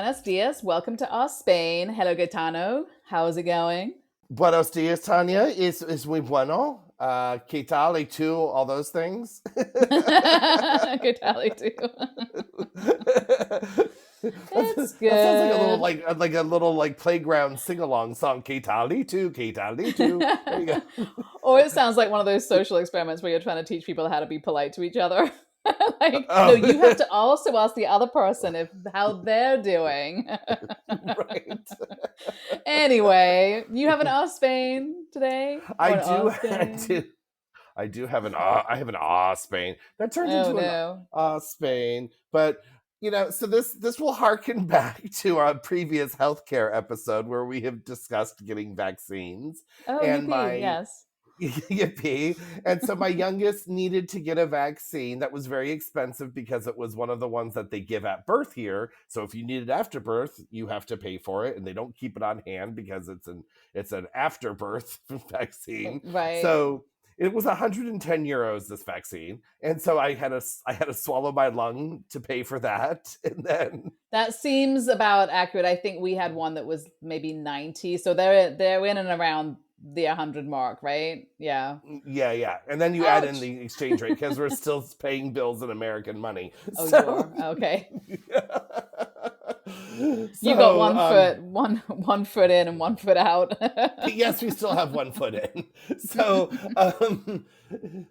Buenos dias. Welcome to our Spain. Hello, Gaetano. How's it going? Buenos dias, Tanya. Es muy bueno. ¿Qué tal? Y tú, all those things. Good tally too. It's good. That sounds like a little playground sing along song. ¿Qué tal? Y tú, ¿qué tal? Y tú. There you go. Or it sounds like one of those social experiments where you're trying to teach people how to be polite to each other. No, Oh. you have to also ask the other person how they're doing. Right. Anyway, you have an Ask Spain today? I Or an Ask do. Spain? I do have I have an Spain that turns Oh into no. an Spain, but so this will harken back to our previous healthcare episode where we have discussed getting vaccines. Oh, And yippee, yes. yippee. And so my youngest needed to get a vaccine that was very expensive because it was one of the ones that they give at birth here. So if you need it after birth, you have to pay for it, and they don't keep it on hand because it's an afterbirth vaccine. Right. So it was 110 euros, this vaccine, and so I had to swallow my lung to pay for that, and then That seems about accurate. I think we had one that was maybe 90. So they're in and around the 100 mark, right? Yeah. yeah, and then you add in Ouch. the exchange rate because we're still paying bills in American money. Oh, So- you are? Okay. You So, got one foot in and one foot out. Yes, we still have one foot in. So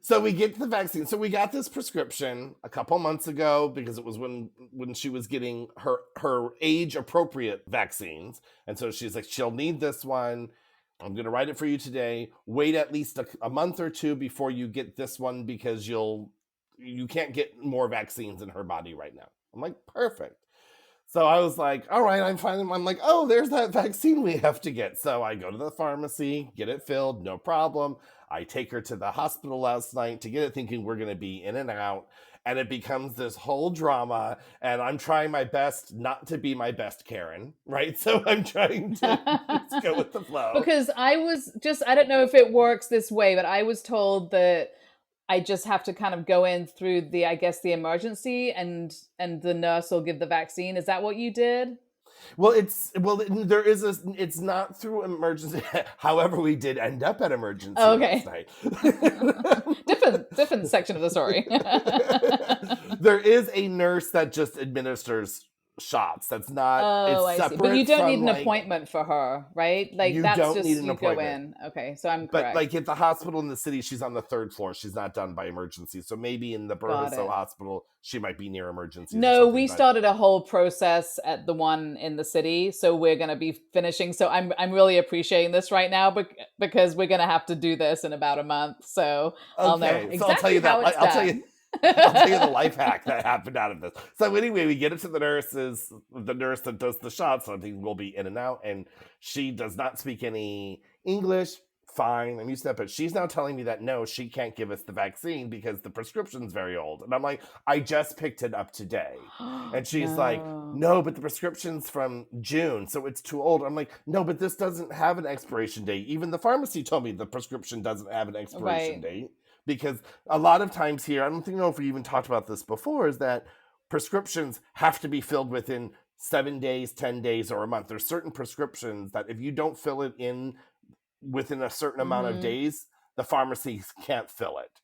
so we get the vaccine. So we got this prescription a couple months ago because it was when she was getting her age appropriate vaccines. And so she's like, she'll need this one. I'm going to write it for you today. Wait at least a month or two before you get this one because you can't get more vaccines in her body right now. I'm like, perfect. So I was like, all right, I'm fine. I'm like, oh, there's that vaccine we have to get. So I go to the pharmacy, get it filled, no problem. I take her to the hospital last night to get it, thinking we're going to be in and out. And it becomes this whole drama. And I'm trying my best not to be my best Karen, right? So I'm trying to just go with the flow. Because I don't know if it works this way, but I was told that I just have to kind of go in through the emergency and the nurse will give the vaccine. Is that what you did? Well, it's not through emergency. However, we did end up at emergency last night. different section of the story. There is a nurse that just administers shots. That's not. Oh, it's I see. But you don't need an like, appointment for her, right? Like you that's don't just need an you appointment. go in. Okay, so I'm But correct. like at the hospital in the city, she's on the 3rd floor. She's not done by emergency. So maybe in the Burriso hospital, she might be near emergency. No, we started a whole process at the one in the city, so we're going to be finishing. So I'm really appreciating this right now because we're going to have to do this in about a month. So I'll know exactly I'll tell you how it's done. I'll tell you the life hack that happened out of this. So anyway, we get it to the nurse that does the shots. So I think we'll be in and out, and she does not speak any English. Fine, I'm used to that, but she's now telling me that no, she can't give us the vaccine because the prescription's very old. And I'm like, I just picked it up today. And she's like, no, but the prescription's from June, so it's too old. I'm like, no, but this doesn't have an expiration date. Even the pharmacy told me the prescription doesn't have an expiration date. Because a lot of times here, I don't know if we even talked about this before, is that prescriptions have to be filled within 7 days, 10 days, or a month. There's certain prescriptions that if you don't fill it in within a certain amount of days, the pharmacies can't fill it.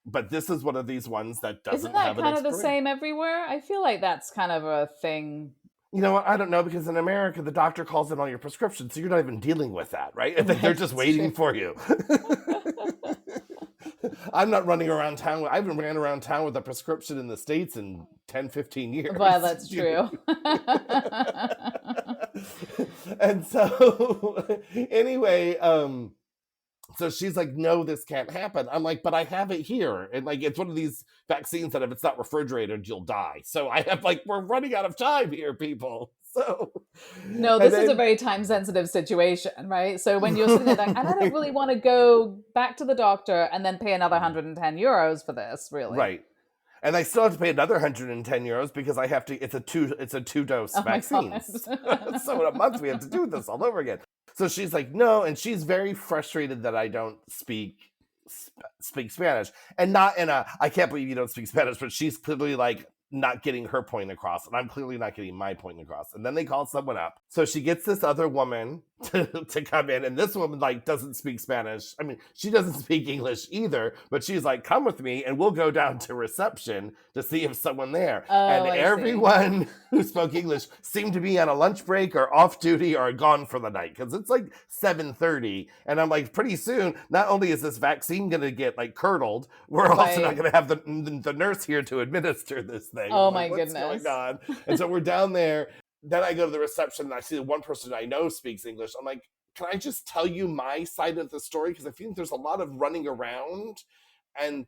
But this is one of these ones that doesn't have an expiration. Isn't that kind of the same everywhere? I feel like that's kind of a thing. You know what? I don't know, because in America, the doctor calls in all your prescriptions, so you're not even dealing with that, right? They're just waiting for you. I'm not running around town. I haven't ran around town with a prescription in the States in 10, 15 years. Well, that's true. And so anyway, so she's like, no, this can't happen. I'm like, but I have it here. And like, it's one of these vaccines that if it's not refrigerated, you'll die. So I have we're running out of time here, people. So no, this is a very time sensitive situation, right? So when you're sitting there like, and I don't really want to go back to the doctor and then pay another 110 euros for this, really. Right. And I still have to pay another 110 euros because I have to, it's a two dose vaccine. So in a month we have to do this all over again. So she's like, no, and she's very frustrated that I don't speak Spanish. And not in a, I can't believe you don't speak Spanish, but she's clearly like, not getting her point across, and I'm clearly not getting my point across. And then they call someone up. So she gets this other woman to come in, and this woman like doesn't speak Spanish. I mean, she doesn't speak English either, but she's like, come with me and we'll go down to reception to see if someone there. Oh, and I everyone who spoke English seemed to be on a lunch break or off duty or gone for the night, because it's like 7:30, and I'm like, pretty soon, not only is this vaccine going to get like curdled, we're also not going to have the nurse here to administer this thing. Oh I'm my like, what's goodness. going on? And so we're down there. Then I go to the reception and I see the one person I know speaks English. I'm like, can I just tell you my side of the story? Because I feel like there's a lot of running around, and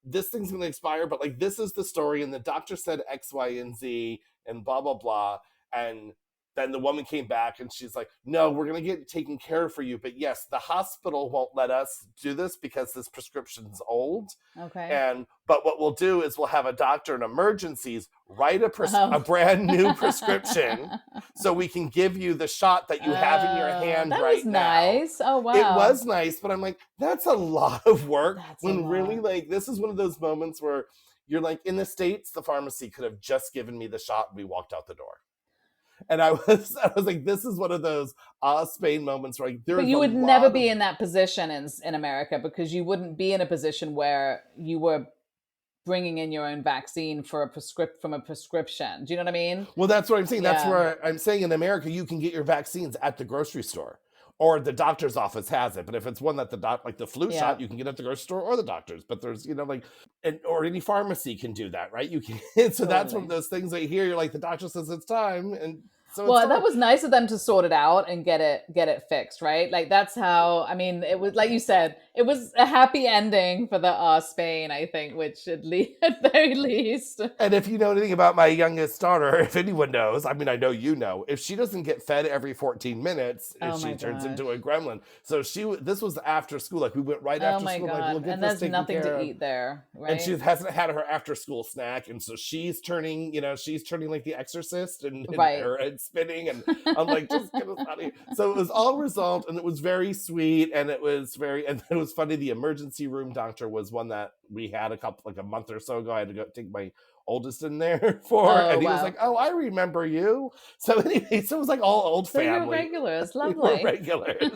this thing's going to expire, but like, this is the story, and the doctor said X, Y, and Z, and blah, blah, blah. And then the woman came back and she's like, no, we're going to get taken care of for you. But yes, the hospital won't let us do this because this prescription's old. Okay. But what we'll do is we'll have a doctor in emergencies write a brand new prescription so we can give you the shot that you have in your hand that right was now. Nice. Oh, wow. It was nice, but I'm like, that's a lot of work. That's when a lot. really, like, this is one of those moments where you're like, in the States, the pharmacy could have just given me the shot and we walked out the door. And I was like, this is one of those Spain moments where like, but you would never be in that position in America, because you wouldn't be in a position where you were bringing in your own vaccine from a prescription. Do you know what I mean? Well, that's what I'm saying. Yeah. That's where I'm saying in America, you can get your vaccines at the grocery store, or the doctor's office has it. But if it's one that like the flu shot, you can get at the grocery store or the doctor's. But there's, or any pharmacy can do that, right? You can. So that's one of those things that here you're like, the doctor says it's time, and so well, that was nice of them to sort it out and get it fixed, right? Like, that's how, I mean, it was, like you said, it was a happy ending for the Spain, I think, which at very least. And if you know anything about my youngest daughter, if anyone knows, I mean, I know you know, if she doesn't get fed every 14 minutes, she turns into a gremlin. So this was after school, like we went right after school, like, we'll get and this there's nothing to of. eat there, right? And she hasn't had her after school snack, and so she's turning like the Exorcist, and her head spinning, and I'm like, just get us out of here. So it was all resolved, and it was very sweet, and it was funny. The emergency room doctor was one that we had a month or so ago. I had to go take my oldest in there and he was like, oh, I remember you. So anyway, so it was like all old family. You're regulars, lovely. We're regulars.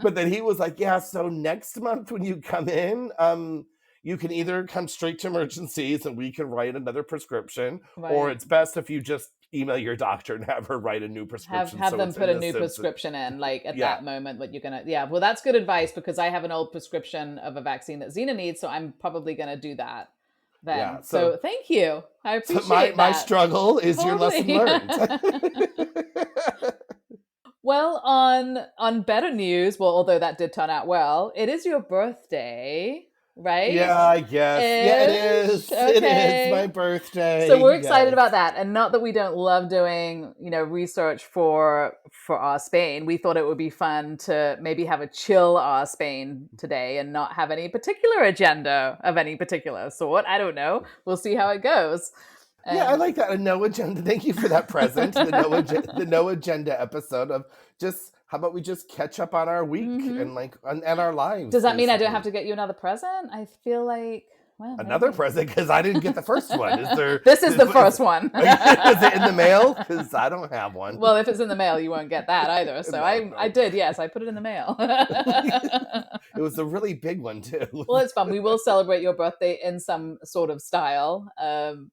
But then he was like, yeah, so next month when you come in, you can either come straight to emergencies and we can write another prescription, or it's best if you just email your doctor and have her write a new prescription. Have them put a new prescription in, like, at that moment. But you're gonna, well, that's good advice, because I have an old prescription of a vaccine that Xena needs, so I'm probably gonna do that then. Yeah, so thank you. I appreciate my struggle is your lesson learned. Well, on better news, well, although that did turn out well, it is your birthday. Right? Yeah, I guess. Yeah, it is. Okay. It is my birthday. So we're excited about that. And not that we don't love doing, research for our Spain. We thought it would be fun to maybe have a chill our Spain today and not have any particular agenda of any particular sort. I don't know. We'll see how it goes. Yeah, I like that. A no agenda. Thank you for that present. The no agenda episode of just, how about we just catch up on our week and our lives? Does that mean I don't have to get you another present? I feel like, well, another present, because I didn't get the first one. This is the first one. Is it in the mail? Because I don't have one. Well, if it's in the mail, you won't get that either. So I did, yes, I put it in the mail. It was a really big one too. Well, it's fun. We will celebrate your birthday in some sort of style.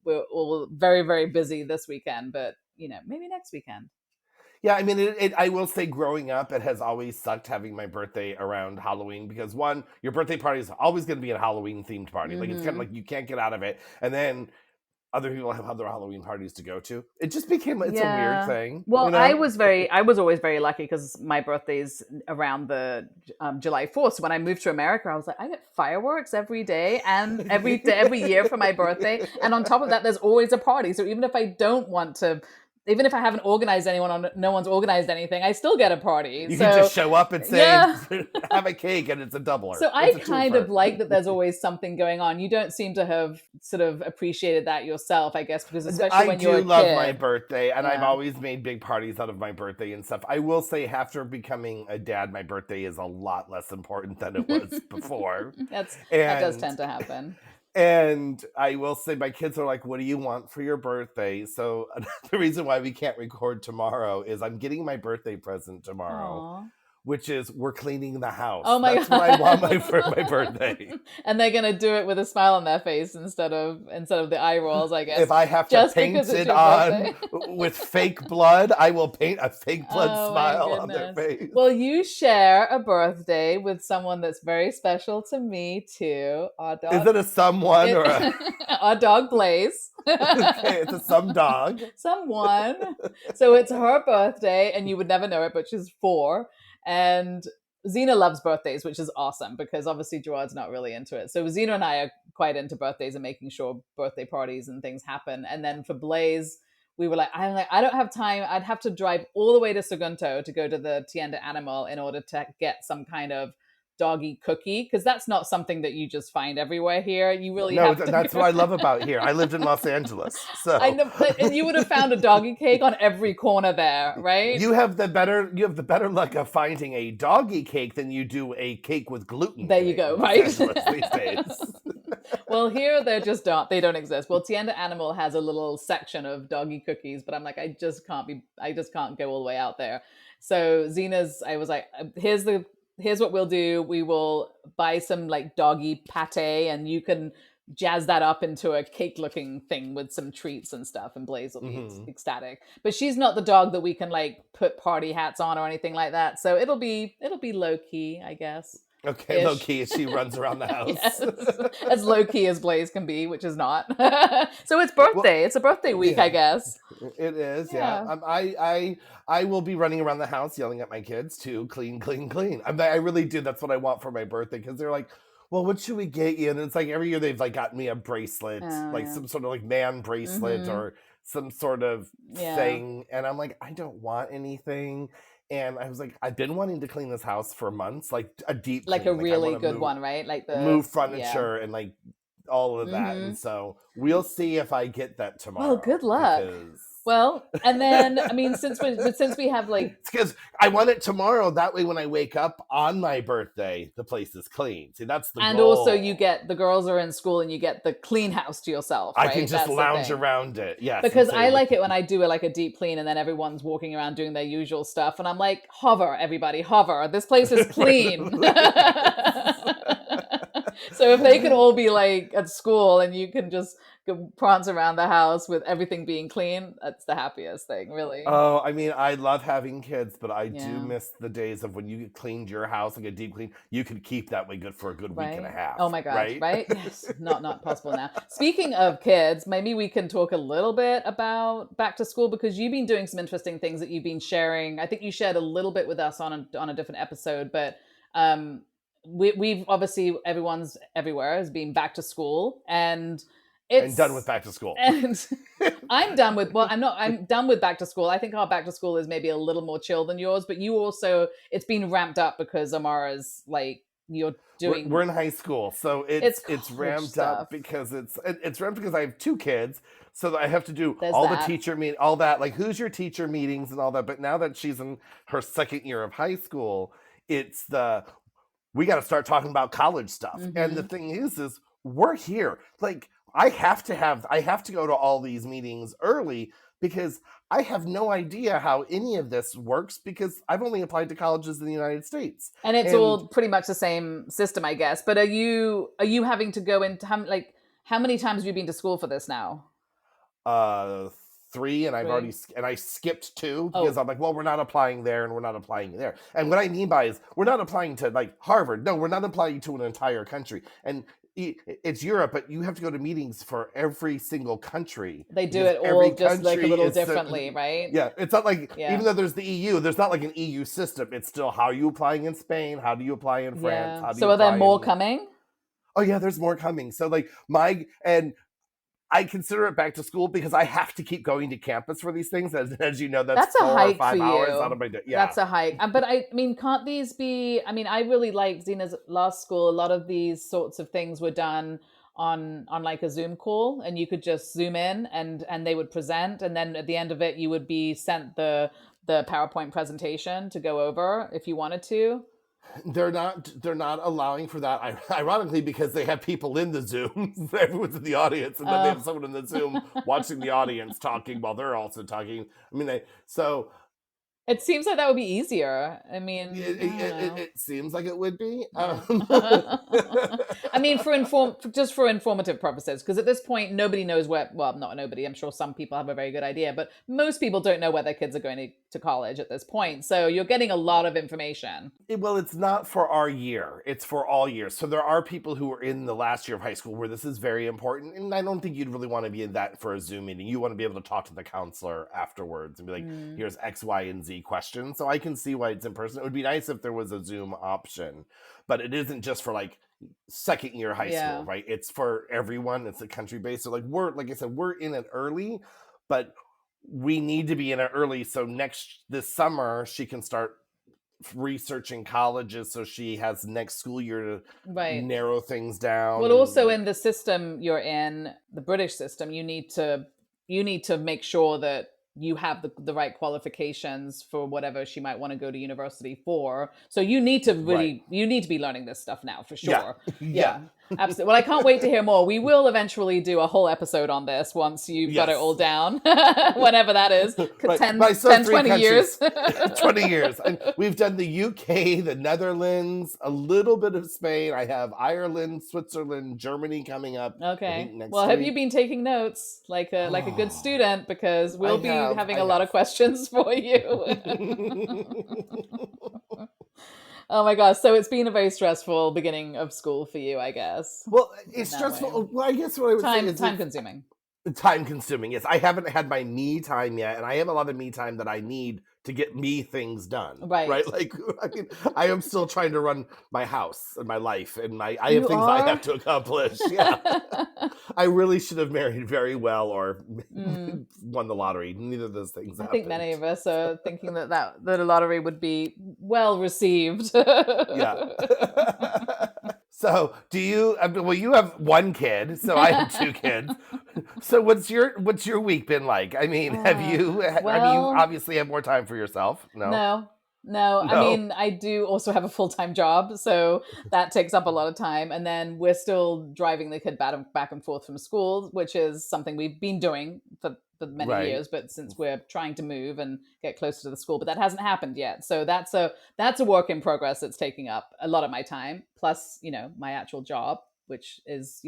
We're very, very busy this weekend, but maybe next weekend. Yeah, I mean, I will say, growing up, it has always sucked having my birthday around Halloween, because one, your birthday party is always going to be a Halloween-themed party. Like, it's kind of like you can't get out of it. And then other people have other Halloween parties to go to. It just became, it's a weird thing. Well, I was always very lucky, because my birthday's around the July 4th. So when I moved to America, I was like, I get fireworks every day and every year for my birthday. And on top of that, there's always a party. So even if I don't want to, even if I haven't organized anyone, or no one's organized anything, I still get a party. You can just show up and say, have a cake, and it's a doubler. So I kind of like that there's always something going on. You don't seem to have sort of appreciated that yourself, I guess, because especially when you're a kid. I do love my birthday, and I've always made big parties out of my birthday and stuff. I will say, after becoming a dad, my birthday is a lot less important than it was before. That does tend to happen. And I will say, my kids are like, "What do you want for your birthday?" So the reason why we can't record tomorrow is I'm getting my birthday present tomorrow, Aw. which is we're cleaning the house. Oh my That's what I want for god. my birthday. And they're gonna do it with a smile on their face instead of the eye rolls, I If guess, I have to just because paint it's it your on birthday. with fake blood, I will paint a fake blood Oh my smile on their goodness. face. Well, you share a birthday with someone that's very special to me too. Our Is dog, it a someone or a our dog Blaze. okay? It's a some dog. Someone. So it's her birthday, and you would never know it, but she's 4. And Xena loves birthdays, which is awesome because obviously Gerard's not really into it. So Xena and I are quite into birthdays and making sure birthday parties and things happen. And then for Blaze, we were like, I don't have time. I'd have to drive all the way to Sagunto to go to the Tienda Animal in order to get some kind of doggy cookie, because that's not something that you just find everywhere here. You really No, have to that's go. what I love about here. I lived in Los Angeles, I so know, and you would have found a doggy cake on every corner there, right? you have the better luck of finding a doggy cake than you do a cake with gluten There in you it in go, Los right? Angeles these days. Well, here they don't exist. Well, Tienda Animal has a little section of doggy cookies, but I'm like, I just can't go all the way out there. So I was like, here's what we'll do. We will buy some like doggy pate, and you can jazz that up into a cake looking thing with some treats and stuff, and Blaze will be Hmm. ecstatic. But she's not the dog that we can like put party hats on or anything like that, so it'll be low key, I guess, Okay, low ish. key as she runs around the house. Yes, as low key as Blaze can be, which is not. So it's Well, birthday. It's a birthday week, I yeah, guess. it is. Yeah, Yeah. I will be running around the house yelling at my kids to clean, clean, clean. I really do. That's what I want for my birthday because they're like, "Well, what should we get you?" And it's like every year they've like gotten me a bracelet, Oh like yeah. some sort of like man bracelet Mm-hmm. or some sort of Yeah. thing, and I'm like, I don't want anything. And I was like, I've been wanting to clean this house for months, like a deep Like a clean. Like I really want to good one, right? Like move yeah. furniture and like all of that. And Mm-hmm. so we'll see if I get that Well, tomorrow good luck. because Well, and then I mean, since we have like, it's because I want it tomorrow. That way, when I wake up on my birthday, the place is clean. See, that's the and also you goal. get the girls are in school and you get the clean house to yourself, I can right? just That's the lounge thing. around it. Yes, and Because say, I look, like it when I do like a deep clean and then everyone's walking around doing their usual stuff, and I'm like, hover, everybody, hover. This place is clean. So if they can all be like at school and you can just go prance around the house with everything being clean, that's the happiest thing, really. Oh, I mean, I love having kids, but I do Yeah. miss the days of when you cleaned your house like a deep clean. You could keep that way good for a good week and a Right. Oh half, my God. right? Right. Yes. Not possible now. Speaking of kids, maybe we can talk a little bit about back to school because you've been doing some interesting things that you've been sharing. I think you shared a little bit with us on a different episode, but um, we've obviously everyone's everywhere has been back to school, and And done with it's back to school. and I'm done with I'm done with back to school. I think our back to school is maybe a little more chill than yours, but you also it's been ramped up because Amara's like you're We're doing in high school, so it's it's college ramped up stuff. because it's ramped because I have 2 kids, so that I have to do There's all the that. teacher meet all that like who's your teacher meetings and all that. But now that she's in her second year of high school, it's the we got to start talking about college stuff. And the Hmm. thing is we're here. Like I have to go to all these meetings early because I have no idea how any of this works because I've only applied to colleges in the United States. And it's And all pretty much the same system, I guess. But are you having to go into how many times have you been to school for this now? uh 3 and Three. I skipped 2 because Oh, I'm like, well, we're not applying there and we're not applying there. And what I mean by is we're not applying to like Harvard. No, we're not applying to an entire country. And it's Europe, but you have to go to meetings for every single country they do because it every all just like a country little is so, differently, right? yeah, it's not like Yeah. even though there's the EU, there's not like an EU system. It's still how are you applying in Spain? How do you apply in France? Yeah. How do you So are there apply more in coming? Oh yeah, there's more coming. So like my and I consider it back to school because I have to keep going to campus for these things. As you know, that's That's a 4 or hike for 5 hours out you. of my day. Yeah. That's a hike. But I mean, can't these be? I mean, I really liked Zena's last school. A lot of these sorts of things were done on like a Zoom call, and you could just zoom in and they would present, and then at the end of it, you would be sent the PowerPoint presentation to go over if you wanted to. They're not allowing for that, ironically, because they have people in the Zoom. Everyone's in the audience, and then they Oh. have someone in the Zoom watching the audience talking while they're also talking. I mean, so It seems like that would be easier. I mean, it, I don't it, it, know. it seems like it would be. Yeah. I mean, just for informative purposes, because at this point, nobody knows where. Well, not nobody. I'm sure some people have a very good idea, but most people don't know where their kids are going to college at this point. So you're getting a lot of information. Well, it's not for our year. It's for all years. So there are people who are in the last year of high school where this is very important. And I don't think you'd really want to be in that for a Zoom meeting. You want to be able to talk to the counselor afterwards and be like, Mm, here's X, Y, and Z questions. So I can see why it's in person. It would be nice if there was a Zoom option, but it isn't just for like second year high school, yeah. right? It's for everyone. It's a country based. So like I said, we're in it early, but we need to be in it early. So this summer she can start researching colleges, so she has next school year to Right. narrow things down. Well, And also in the system you're in, the British system, you need to make sure that you have the right qualifications for whatever she might want to go to university for. So right, you need to be learning this stuff now for yeah, sure. yeah, Yeah, absolutely. Well, I can't wait to hear more. We will eventually do a whole episode on this once you've got it all yes. down, whenever that is. Right, 10, my son 10, three 20 years. countries. 20 years, and we've done the UK, the Netherlands, a little bit of Spain. I have Ireland, Switzerland, Germany coming up, I think, Okay. next Well, have you week. been taking notes like a good student? Because I we'll be have, having I a lot have. of questions for you. Oh my gosh. So it's been a very stressful beginning of school for you, I guess, Well, in it's that way. stressful. Well, I guess what I would say is Time consuming. time consuming. Yes, I haven't had my me time yet, and I have a lot of me time that I need to get me things done. Right. Right? Like, I mean, I am still trying to run my house and my life, and I have You things I are? have to accomplish. Yeah, I really should have married very well or Mm, won the lottery. Neither of those things I think happened. many of us are thinking that a lottery would be well received. Yeah. So, do you? Well, you have one kid, so I have two kids. So, what's your week been like? I mean, have Uh, you? I mean, you well, obviously have more time for yourself. No, no, no. I no, mean, I do also have a full-time job, so that takes up a lot of time. And then we're still driving the kid back and forth from school, which is something we've been doing for many right, years. But since we're trying to move and get closer to the school, but that hasn't happened yet. So that's a work in progress that's taking up a lot of my time. Plus, my actual job, which is,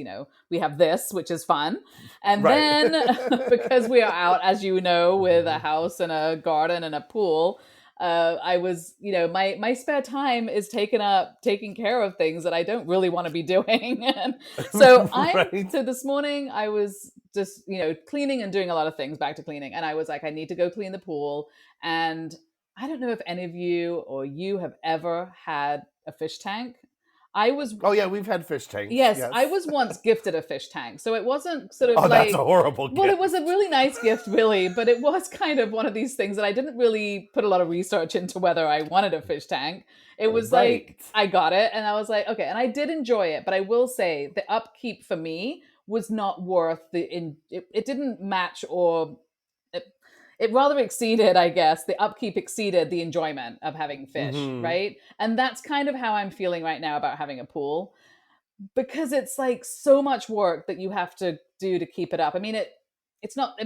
we have this, which is fun. And right. then because we are out, as you know, with a house and a garden and a pool, I was, my spare time is taken up taking care of things that I don't really want to be doing. And Right. so this morning I was just, cleaning and doing a lot of things, back to cleaning. And I was like, I need to go clean the pool. And I don't know if any of you or you have ever had a fish tank. I was Oh yeah, we've had fish tanks. Yes, I Yes. was once gifted a fish tank. So it wasn't sort of Oh, that's a like, horrible well, it was a gift. really nice gift, really, but it was kind of one of these things that I didn't really put a lot of research into whether I wanted a fish tank. It was like, Right. I got it and I was like, okay. And I did enjoy it, but I will say the upkeep for me was not worth it didn't match, or it, it rather exceeded, I guess, the upkeep exceeded the enjoyment of having fish, Hmm. right? And that's kind of how I'm feeling right now about having a pool, because it's like so much work that you have to do to keep it up. It's not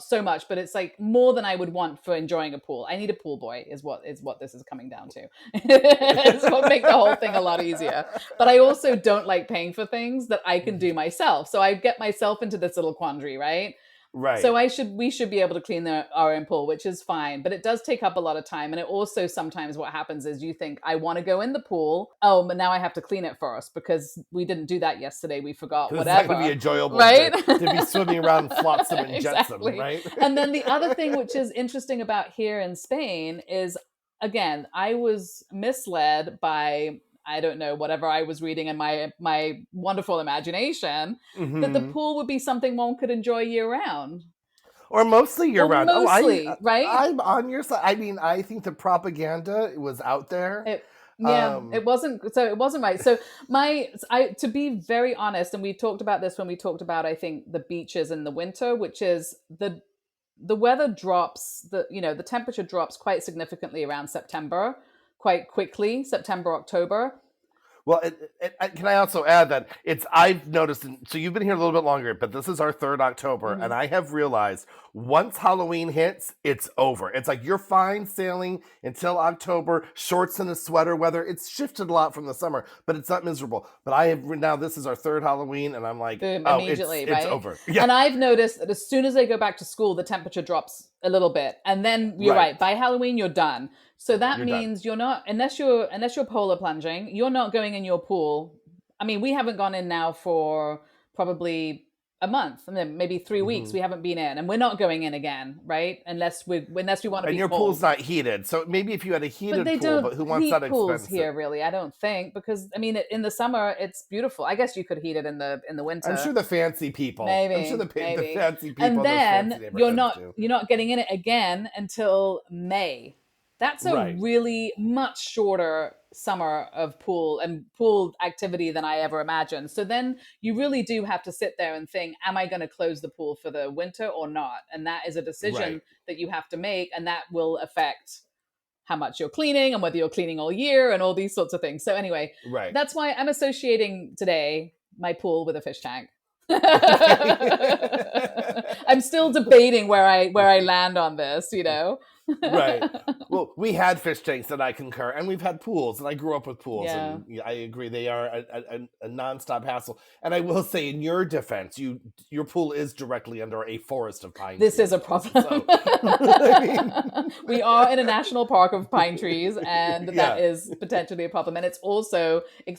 so much, but it's like more than I would want for enjoying a pool. I need a pool boy is what this is coming down to. It's what make the whole thing a lot easier. But I also don't like paying for things that I can do myself. So I get myself into this little quandary, right? So Right. we should be able to clean our own pool, which is fine, but it does take up a lot of time. And it also, sometimes what happens is you think, I want to go in the pool. Oh, but now I have to clean it first because we didn't do that yesterday. We forgot, Because it's not going to be whatever. enjoyable Right? to be swimming around flotsam and jetsam, Exactly. right? And then the other thing, which is interesting about here in Spain, is, again, I was misled by, I don't know, whatever I was reading in my wonderful imagination, that the Hmm. pool would be something one could enjoy year round. Or mostly year Or round. Oh, mostly, right? I'm on your side. I mean, I think the propaganda was out there. It, yeah, Um, it wasn't right. So I to be very honest, and we talked about this when we talked about, I think, the beaches in the winter, which is the weather drops, the temperature drops quite significantly around September, quite quickly, September, October. Well, can I also add that I've noticed, so you've been here a little bit longer, but this is our 3rd October, and I have realized once Halloween hits, it's over. It's like you're fine sailing until October, shorts and a sweater weather. It's shifted a lot from the summer, but it's not miserable. But now this is our 3rd Halloween, and I'm like, Boom, oh, immediately, right? it's over. Yeah. And I've noticed that as soon as they go back to school, the temperature drops a little bit. And then you're right, by Halloween, you're done. So that means you're not, unless you're polar plunging, you're not going in your pool. I mean, we haven't gone in now for probably a month, and then maybe 3 weeks. We haven't been in, and we're not going in again, right? Unless we want to be. And your cold. pool's not heated, so maybe if you had a heated they pool, don't but who wants heat that pools expensive? here, really? I don't think, because I mean, in the summer it's beautiful. I guess you could heat it in the winter. I'm sure the fancy people. Maybe. I'm sure the fancy people. And then you're not getting in it again until May. That's a really much shorter summer of pool activity than I ever imagined. So then you really do have to sit there and think, am I going to close the pool for the winter or not? And that is a decision that you have to make, and that will affect how much you're cleaning and whether you're cleaning all year and all these sorts of things. So anyway, that's why I'm associating today my pool with a fish tank. I'm still debating where I land on this, Right. Well, we had fish tanks, and I concur, and we've had pools, and I grew up with pools, and I agree they are a nonstop hassle. And I will say, in your defense, your pool is directly under a forest of pine trees. This is a problem. So, I mean... We are in a national park of pine trees, and that is potentially a problem. And it's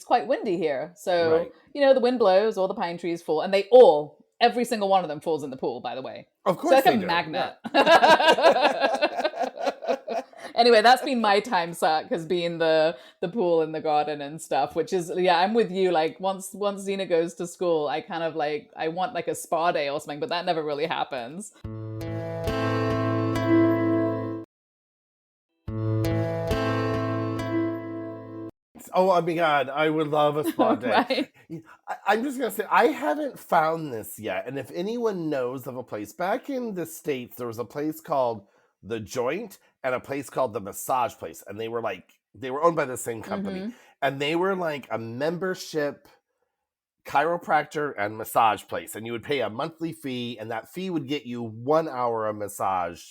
quite windy here, so the wind blows, all the pine trees fall, and every single one of them falls in the pool, by the way. Of course, it's like a magnet. Anyway, that's been my time suck, has been the pool and the garden and stuff, which is, I'm with you. Like once Xena goes to school, I kind of I want like a spa day or something, but that never really happens. Oh my God, I would love a spa day. I'm just going to say, I haven't found this yet. And if anyone knows of a place, back in the States, there was a place called The Joint and a place called The Massage Place. And they were owned by the same company. And they were like a membership chiropractor and massage place. And you would pay a monthly fee, and that fee would get you 1 hour of massage.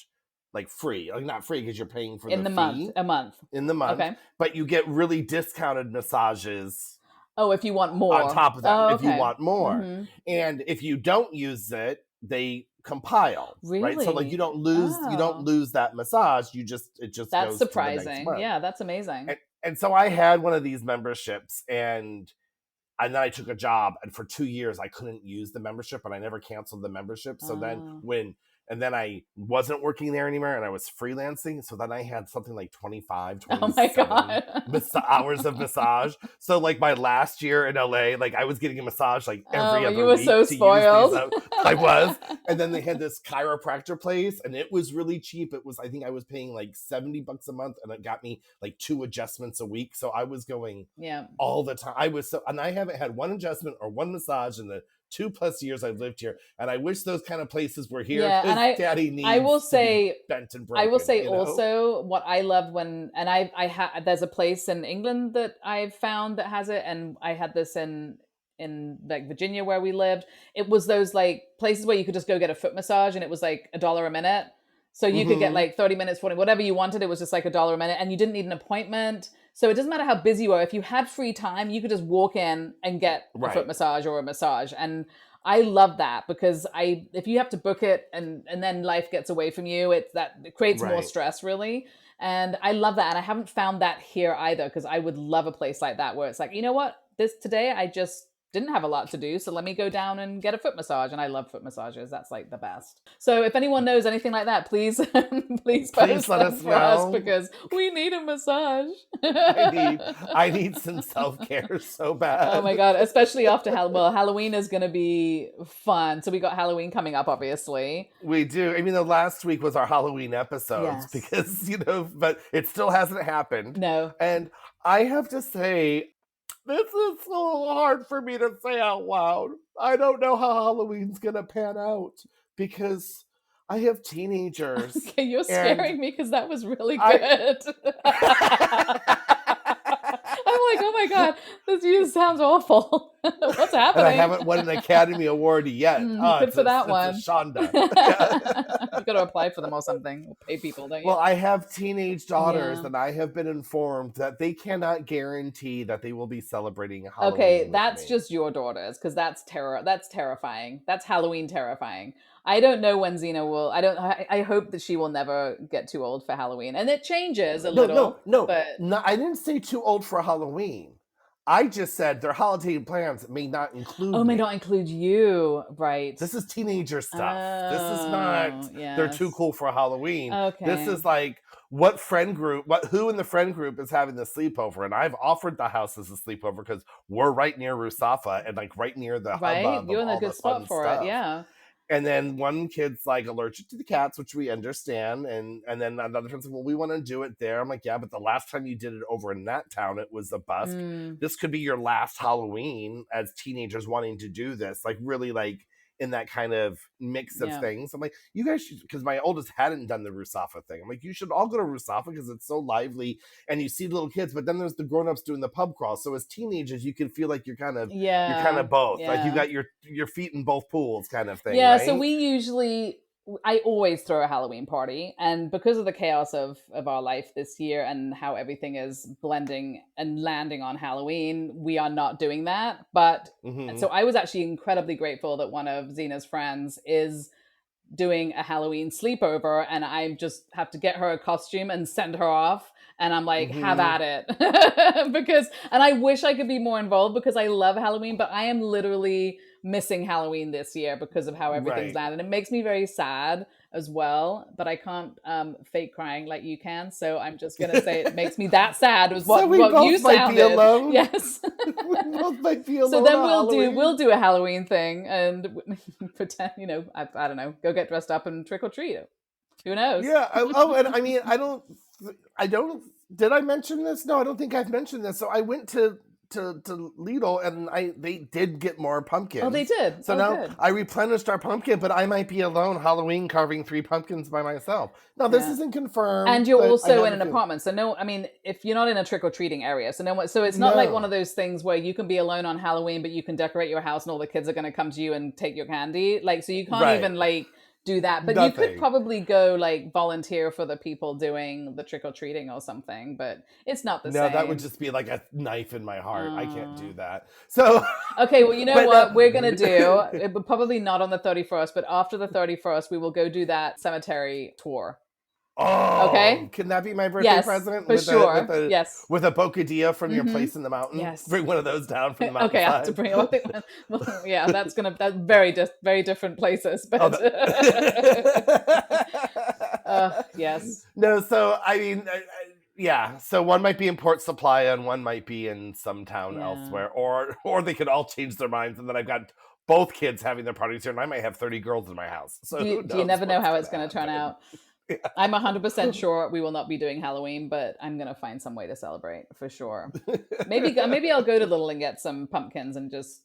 Like free, like not free because you're paying for in the fee. A month. In the month. Okay. But you get really discounted massages. Oh, if you want more. On top of that, if you want more. And if you don't use it, they compile. Really? Right? So like you don't lose that massage. It just that's goes surprising. To the next month. Yeah, that's amazing. And so I had one of these memberships, and then I took a job, and for 2 years I couldn't use the membership, and I never canceled the membership. So then I wasn't working there anymore, and I was freelancing. So then I had something like 27 hours of massage. So like my last year in LA, like I was getting a massage like every other week. You were so spoiled. I was. And then they had this chiropractor place, and it was really cheap. I think I was paying like $70 a month, and it got me like 2 adjustments a week. So I was going all the time. And I haven't had one adjustment or one massage in the 2+ years I've lived here, and I wish those kind of places were here. And Daddy needs. I will say, bent and broken, I will say also what I love there's a place in England that I've found that has it, and I had this in like Virginia where we lived. It was those like places where you could just go get a foot massage, and it was like $1 a minute. So you could get like 30 minutes, 40, whatever you wanted. It was just like $1 a minute, and you didn't need an appointment. So it doesn't matter how busy you are. If you had free time, you could just walk in and get a foot massage or a massage. And I love that, because if you have to book it and then life gets away from you, it creates more stress, really. And I love that. And I haven't found that here either, because I would love a place like that where it's like, you know what, today I just didn't have a lot to do, so let me go down and get a foot massage. And I love foot massages. That's like the best. So if anyone knows anything like that, please post let us for know. us, because we need a massage. I need some self-care so bad. Oh my God, especially after Halloween is going to be fun. So we got Halloween coming up, obviously. We do. I mean, the last week was our Halloween episodes, because, but it still hasn't happened. No. And I have to say, this is so hard for me to say out loud. I don't know how Halloween's going to pan out, because I have teenagers. Okay, you're scaring me, because that was really good. my God, this sounds awful. What's And I happening? haven't won an Academy Award yet. Good for that It's a one. Shonda. You got to apply for them or something, or pay people, don't you? Well, I have teenage daughters, Yeah. and I have been informed that they cannot guarantee that they will be celebrating Halloween. Okay, with that's me. just your daughters, because that's terrifying. That's Halloween terrifying. I don't know when Xena will. I hope that she will never get too old for Halloween, and it changes a little. No. But I didn't say too old for Halloween. I just said their holiday plans may not include may me. not include you, right? This is teenager stuff. This is Oh, not they're too yes. cool for Halloween. Okay. This is like who in the friend group is having the sleepover, and I've offered the house as a sleepover because we're right near Rusafa and like right near the Right, hubbub you're of in a all good the spot fun for stuff. it. Yeah. And then one kid's like allergic to the cats, which we understand. And then another friend's like, well, we want to do it there. I'm like, yeah, but the last time you did it over in that town, it was a bust. This could be your last Halloween as teenagers wanting to do this. Like really like in that kind of mix of things. I'm like, you guys should, because my oldest hadn't done the Rusafa thing. I'm like, you should all go to Rusafa because it's so lively and you see little kids, but then there's the grown-ups doing the pub crawl. So as teenagers, you can feel like you're kind of both. Yeah. Like you got your feet in both pools kind of thing. Yeah, right? so I always throw a Halloween party, and because of the chaos of our life this year and how everything is blending and landing on Halloween, we are not doing that. But and so I was actually incredibly grateful that one of Xena's friends is doing a Halloween sleepover, and I just have to get her a costume and send her off. And I'm like, have at it. And I wish I could be more involved because I love Halloween, but I am literally missing Halloween this year because of how everything's landed. It makes me very sad as well, but I can't fake crying like you can. So I'm just going to say it makes me that sad was what, so we what both you might sounded. Be alone. Yes. We both might be alone. So then we'll do a Halloween thing and pretend, I don't know, go get dressed up and trick or treat. Who knows? Yeah. And I mean, I don't. Did I mention this? No, I don't think I've mentioned this. So I went to Lidl and they did get more pumpkins. Oh, they did. So now good. I replenished our pumpkin, but I might be alone Halloween carving 3 pumpkins by myself. Now this isn't confirmed. And you're also in an apartment, so no. I mean, if you're not in a trick or treating area, so it's not like one of those things where you can be alone on Halloween, but you can decorate your house and all the kids are going to come to you and take your candy. Like, so you can't even like do that, but you could probably go like volunteer for the people doing the trick-or-treating or something, but it's not the same. No, that would just be like a knife in my heart. I can't do that. So okay, well, you know what we're gonna do, it would probably not on the 31st, but after the 31st we will go do that cemetery tour. Oh, okay. Can that be my birthday present? For sure. Yes. With a bocadilla from your place in the mountain. Yes. Bring one of those down from the mountain. Okay, I have to bring it. Well, yeah, that's very different places. But yes. No, so I mean, yeah. So one might be in Port Supply and one might be in some town elsewhere, or they could all change their minds, and then I've got both kids having their parties here, and I might have 30 girls in my house. So you never know how it's going to turn out. Yeah. I'm 100% sure we will not be doing Halloween, but I'm going to find some way to celebrate for sure. Maybe I'll go to Little and get some pumpkins and just,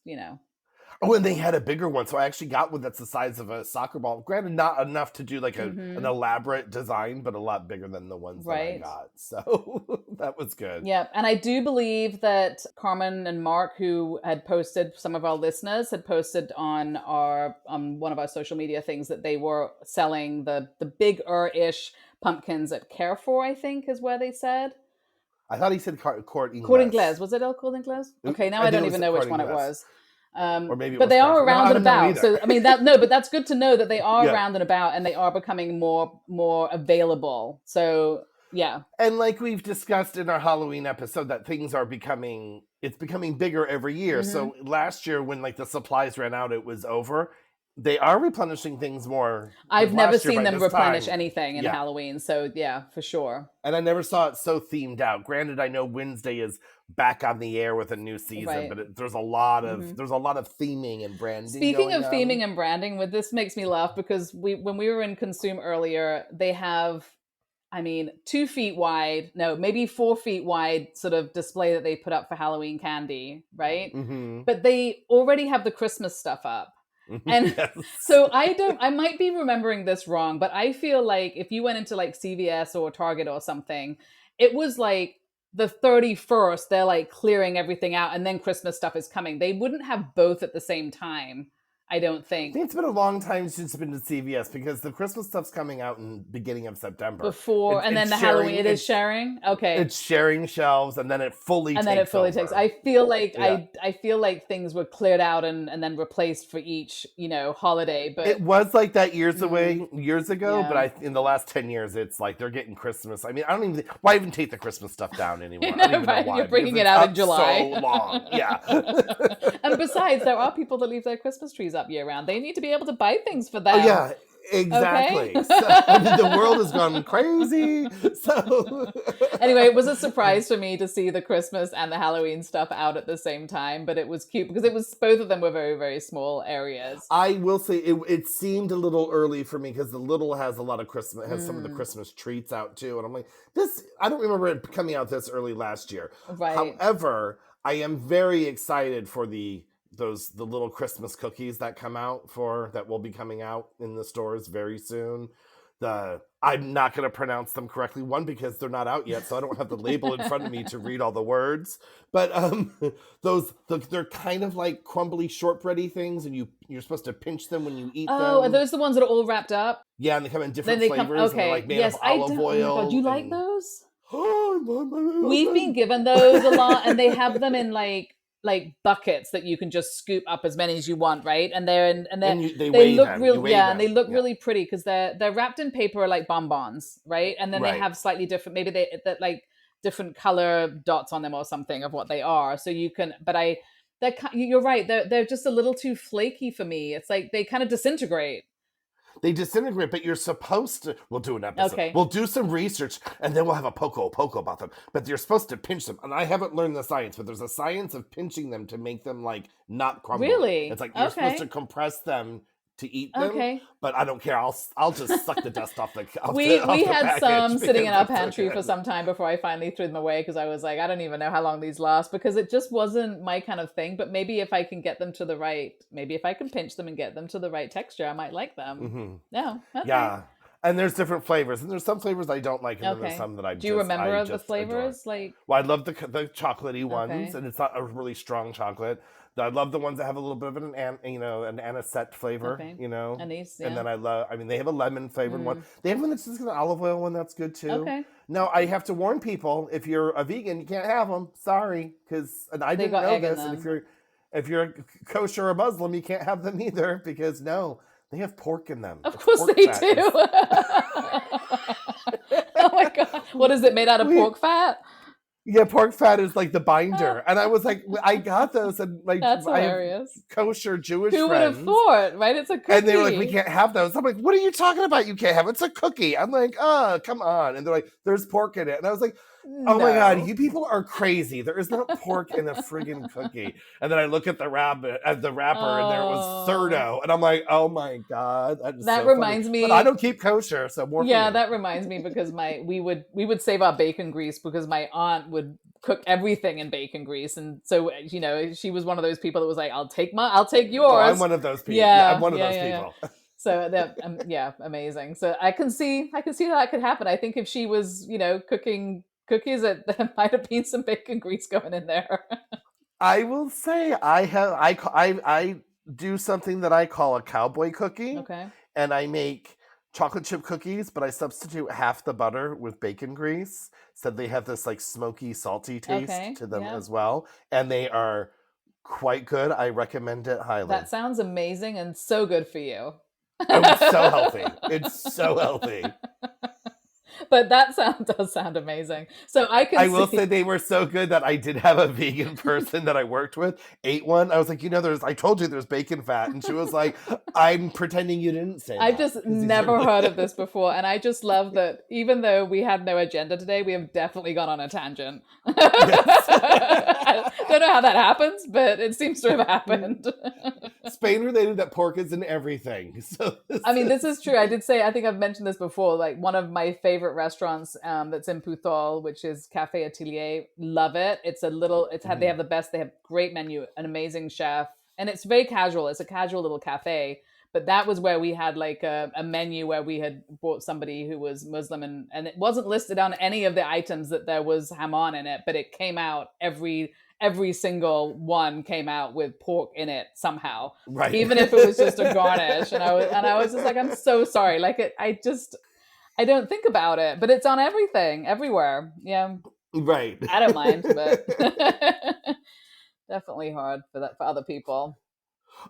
Oh, and they had a bigger one. So I actually got one that's the size of a soccer ball. Granted, not enough to do like an elaborate design, but a lot bigger than the ones that I got. So that was good. Yeah. And I do believe that Carmen and Mark, who had posted, some of our listeners had posted on one of our social media things that they were selling the bigger-ish pumpkins at Carrefour, I think is where they said. I thought he said Court Inglés. Court Inglés. Was it El Court Inglés? Okay, now I don't even know which one it was. Or maybe but they are around and about. So I mean but that's good to know that they are around and about, and they are becoming more available. So yeah. And like we've discussed in our Halloween episode, that things are becoming bigger every year. So last year when like the supplies ran out, it was over. They are replenishing things more. I've never seen them replenish anything in Halloween. So yeah, for sure. And I never saw it so themed out. Granted, I know Wednesday is back on the air with a new season, but there's a lot of theming and branding. Speaking of theming and branding, this makes me laugh because when we were in Consume earlier, they have 2 feet wide, no, maybe 4 feet wide sort of display that they put up for Halloween candy, right? But they already have the Christmas stuff up. And so I might be remembering this wrong, but I feel like if you went into like CVS or Target or something, it was like the 31st they're like clearing everything out and then Christmas stuff is coming. They wouldn't have both at the same time, I don't I think think. it's been a long time since I've been to CVS because the Christmas stuff's coming out in beginning of September. Before and then It's the Halloween, sharing it is sharing. Okay. it's sharing shelves, and then it fully And then it takes fully takes. over. I feel like Yeah. I feel like things were cleared out and then replaced for each, holiday, It but was like that mm, years ago, but yeah. in the last 10 years, it's like they're getting Christmas. I mean, I don't even, why even take the Christmas stuff down You anymore? I don't know, even know right? You're why, because bringing it it's out in up so July. long. Yeah. And besides, there are people that leave their Christmas trees up year round. They need to be able to buy things for Oh, them. yeah, Okay. exactly. So, I mean, the world has gone crazy. So, Anyway, it was a surprise for me to see the Christmas and the Halloween stuff out at the same time, but it was cute because it was both of them were very, very small areas. I will say it seemed a little early for me because the little has a lot of has some of the Mm, Christmas treats out too. And I'm like, I don't remember it coming out this early last year. right. However, I am very excited for the little Christmas cookies that come out that will be coming out in the stores very soon. I'm not going to pronounce them correctly. One, because they're not out yet, so I don't have the label in front of me to read all the words. But they're kind of like crumbly shortbready things, and you're supposed to pinch them when you eat Oh, are them. those the ones that are all wrapped up? Yeah, and they come in Then different they come. flavors, and they're like Okay. made of Yes, I olive don't. Oh my God, you oil like and those? oh, I love We've been them. given those a lot, and they have them in like buckets that you can just scoop up as many as you want, right? And they're in, and And they they weigh look them. You real, weigh yeah, and they them. look Yeah, really pretty because they're wrapped in paper like bonbons, right? And then they right. have slightly different, maybe they that like different color dots on them or something of what they are. So you can, but you're right, they're just a little too flaky for me. It's like they kind of disintegrate. They disintegrate, but you're supposed to. We'll do an episode. Okay, We'll do some research, and then we'll have a poco about them. But you're supposed to pinch them, and I haven't learned the science, but there's a science of pinching them to make them like not crumbly. It's really? like you're supposed to Okay, compress them to eat them, okay. but I don't care. I'll just suck the dust off the We off the had package some sitting in because our they're so pantry for good. some time before I finally threw them away because I was like, I don't even know how long these last because it just wasn't my kind of thing. But maybe if I can get them to the right, maybe if I can pinch them and get them to the right texture, I might like them. Hmm. No, okay, Yeah, and there's different flavors, and there's some flavors I don't like, and then there's okay. some that Do you remember I of the just adore. flavors? Like, Well, I love the chocolatey ones, okay, and it's not a really strong chocolate. I love the ones that have a little bit of an anisette flavor, okay, anise, And yeah, then I mean, they have a lemon flavored one. mm, They have one that's just got an olive oil one that's good too. okay. Now, I have to warn people: if you're a vegan, you can't have them. Sorry, and I They didn't got know egg in this. And them. if you're kosher or Muslim, you can't have them either because no, they have pork in them. Of It's course pork they fat. do. Oh my God, what is it made out of? we Pork fat? Yeah, pork fat is like the Ah, binder. And I was like, I got those, and that's I have hilarious. kosher Jewish Who would have friends, thought, right? It's a and they were like, we cookie. can't have those. I'm like, what are you talking about? You can't have it. It's a cookie. I'm like, oh, come on. And they're like, there's pork in it. And I was like, oh my God, No. you people are crazy. There is not pork in a friggin' cookie. And then I look at the wrapper, and there it was Oh, Cerdo. And I'm like, oh my God, that is that so funny. reminds But I me. don't keep kosher, so more for Yeah, you. that reminds me because we would save our bacon grease because my aunt would cook everything in bacon grease, and so she was one of those people that was like, I'll take Oh, I'm yours. one of those people. Yeah, I'm Yeah, one of yeah, those yeah, yeah. people. So that yeah, amazing. So I can see how that could happen. I think if she was cooking cookies, there might have been some bacon grease going in there. I will say I do something that I call a cowboy cookie, Okay. and I make chocolate chip cookies, but I substitute half the butter with bacon grease, so they have this like smoky, salty taste Okay. to them Yeah. as well, and they are quite good. I recommend it That highly. sounds amazing and so good for you. Oh, it's so healthy. It's so healthy. But that does sound amazing. So I can I will say see. they were so good that I did have a vegan person that I worked with ate one. I was like, I told you there's bacon fat. And she was like, I'm pretending you didn't say I've that just because these are never really heard of good. this before. And I just love that even though we had no agenda today, we have definitely gone on a tangent. Yes. I don't know how that happens, but it seems to have happened. Spain related that pork is in everything. So I this mean, this is is. true. I did say, I think I've mentioned this before. Like one of my favorite restaurants that's in Pujol, which is Cafe Atelier. Love it. They Mhm. have the best, they have great menu, an amazing chef. And it's very casual. It's a casual little cafe, But that was where we had like a menu where we had brought somebody who was Muslim, and it wasn't listed on any of the items that there was hamon in it, but it came out every single one came out with pork in it somehow, Right. even if it was just a garnish. And I was just like, I'm so sorry. Like I don't think about it, but it's on everything, everywhere. Yeah, Right. I don't mind, but definitely hard for other people.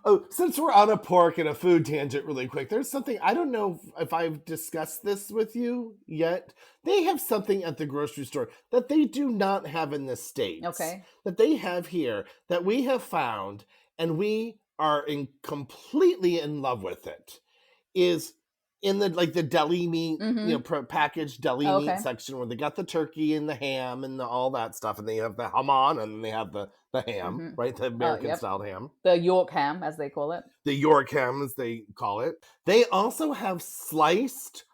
Oh, since we're on a pork and a food tangent really quick, there's something I don't know if I've discussed this with you yet. They have something at the grocery store that they do not have in the States. Okay. That they have here that we have found and we are completely in love with it. Is in the deli meat, packaged deli meat Okay. section where they got the turkey and the ham and all that stuff, and they have the hamon and they have the ham, right? The American style ham. The York ham, as they call it. The York ham, as they call it. They also have sliced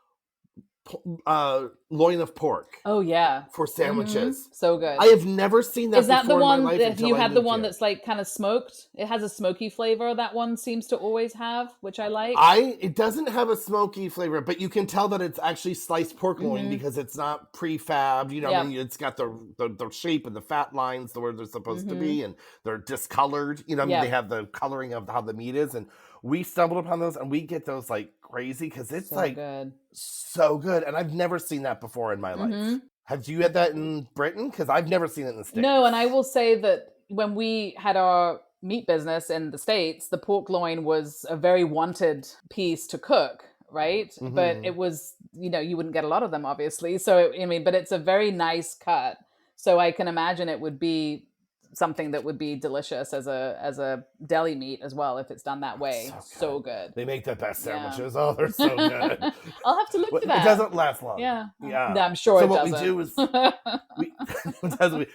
loin of pork. Oh yeah, for sandwiches. So good. I have never seen that. Is that before the one in my life that you had the one here. that's like kind of smoked? It has a smoky flavor. That one seems to always have, which I like. It doesn't have a smoky flavor, but you can tell that it's actually sliced pork loin because it's not prefabbed. I mean, it's got the shape and the fat lines where they're supposed to be, and they're discolored. I mean, they have the coloring of how the meat is, and we stumbled upon those, and we get those like crazy because it's so good. So good, and I've never seen that before in my life. Have you had that in Britain? Because I've never seen it in the States. No, and I will say that when we had our meat business in the States, the pork loin was a very wanted piece to cook, right? But it was, you wouldn't get a lot of them, obviously. So, but it's a very nice cut. So I can imagine it would be something that would be delicious as a deli meat as well if it's done that way. So good. They make the best sandwiches. Yeah. Oh, they're so good. I'll have to look for that. It doesn't last long. Yeah. Yeah. No, I'm sure it doesn't. So what we do is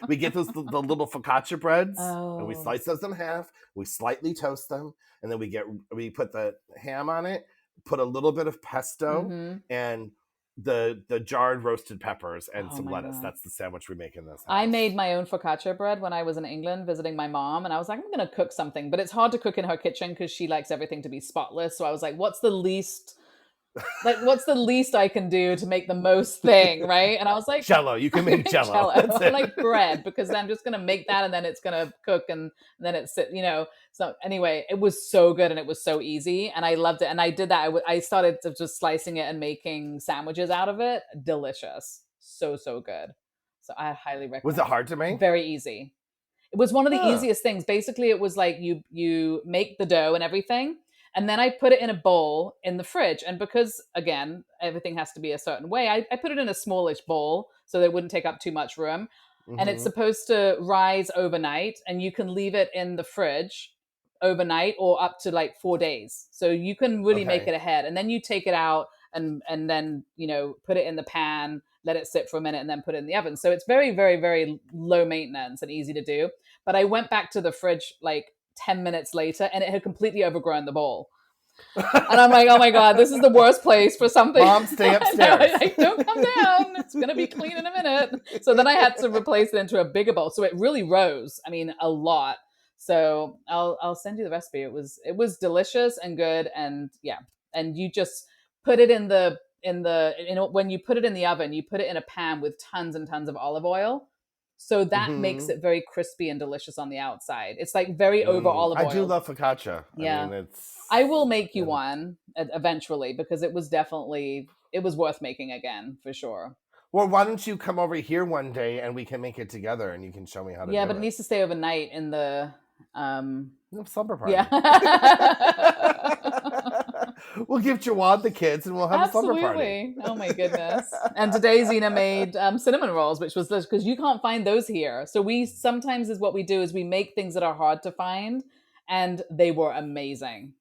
we get the little focaccia breads and we slice those in half. We slightly toast them, and then we put the ham on it, put a little bit of pesto and the jarred roasted peppers and some lettuce. God. That's the sandwich we make in this house. I made my own focaccia bread when I was in England visiting my mom, and I was like, I'm going to cook something, but it's hard to cook in her kitchen because she likes everything to be spotless. So I was like, what's the least I can do to make the most thing, right? And I was like, Jello. You can make Jello. Like bread, because I'm just going to make that and then it's going to cook and then it's, So anyway, it was so good and it was so easy and I loved it. And I did that. I started just slicing it and making sandwiches out of it. Delicious. So good. So I highly recommend. Was it hard to make? Very easy. It was one of the easiest things. Basically, it was like you make the dough and everything. And then I put it in a bowl in the fridge. And because, again, everything has to be a certain way, I put it in a smallish bowl so that it wouldn't take up too much room. And it's supposed to rise overnight. And you can leave it in the fridge overnight or up to like 4 days. So you can really make it ahead. And then you take it out and then, put it in the pan, let it sit for a minute and then put it in the oven. So it's very, very, very low maintenance and easy to do. But I went back to the fridge like 10 minutes later and it had completely overgrown the bowl. And I'm like, oh my God, this is the worst place for something. Mom, stay upstairs. Like, don't come down. It's going to be clean in a minute. So then I had to replace it into a bigger bowl. So it really rose. I mean, a lot. So I'll send you the recipe. It was delicious and good. And yeah. And you just put it when you put it in the oven, you put it in a pan with tons and tons of olive oil. So that makes it very crispy and delicious on the outside. It's like very over olive oil. I do love focaccia. Yeah. I mean, I will make you one eventually because it was worth making again for sure. Well, why don't you come over here one day and we can make it together and you can show me how to do it. Yeah, but it needs to stay overnight in the slumber party. Yeah. We'll give Jawad the kids and we'll have a slumber party. Oh my goodness. And today Zena made cinnamon rolls, which was delicious because you can't find those here. So we sometimes what we do is we make things that are hard to find and they were amazing.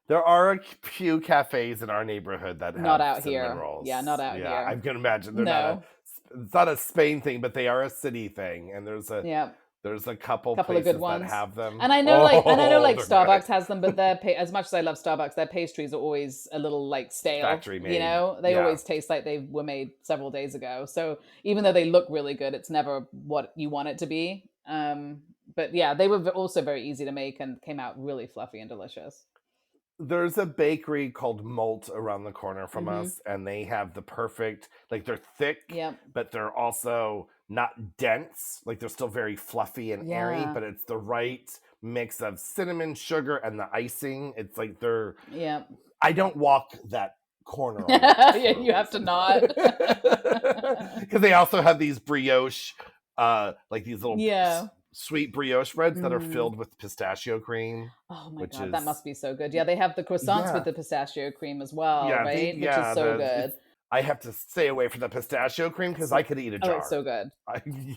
There are a few cafes in our neighborhood that have not out cinnamon here. rolls. Yeah, not out here. I can imagine it's not a Spain thing, but they are a city thing. And there's a couple places of good ones that have them. And I know Starbucks has them, but as much as I love Starbucks, their pastries are always a little like stale. Factory made. They always taste like they were made several days ago. So even though they look really good, it's never what you want it to be. But yeah, they were also very easy to make and came out really fluffy and delicious. There's a bakery called Malt around the corner from Mm-hmm. us, and they have the perfect, like they're thick, Yep. but they're also not dense. Like they're still very fluffy and airy, Yeah. but it's the right mix of cinnamon, sugar, and the icing. It's like Yep. I don't walk that corner a lot. Yeah, you have to not. Because they also have these brioche, like these little Yeah. sweet brioche breads that are Mm. filled with pistachio cream, Oh my which God, that is must be so good. Yeah, they have the croissants with yeah, the pistachio cream as well, yeah, right? Which is so good. it's. I have to stay away from the pistachio cream because I So, could eat a oh, it's jar. so good.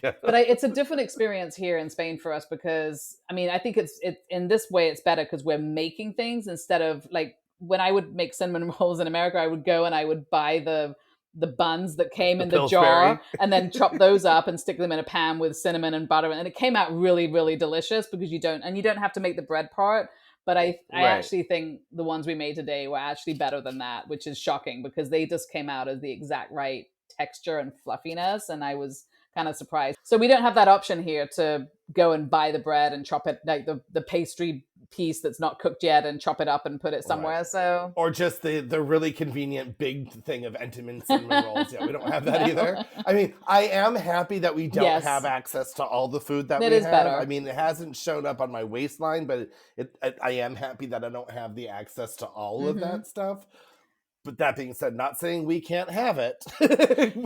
Yeah. But it's a different experience here in Spain for us because I mean I think it in this way it's better because we're making things instead of like when I would make cinnamon rolls in America I would go and I would buy the buns that came The in the jar Pillsbury. and then chop those up and stick them in a pan with cinnamon and butter and it came out really delicious because you don't have to make the bread part. But I Right. actually think the ones we made today were actually better than that, which is shocking because they just came out as the exact right texture and fluffiness, and I was kind of surprised. So we don't have that option here to go and buy the bread and chop it like the pastry piece that's not cooked yet and chop it up and put it somewhere. Right. So Or just the really convenient big thing of Entenmann cinnamon rolls. Yeah, we don't have that either. I mean, I am happy that we don't Yes, have access to all the food that it we is have. better. I mean, it hasn't shown up on my waistline, but I am happy that I don't have the access to all of Hmm. that stuff. But that being said, not saying we can't have it.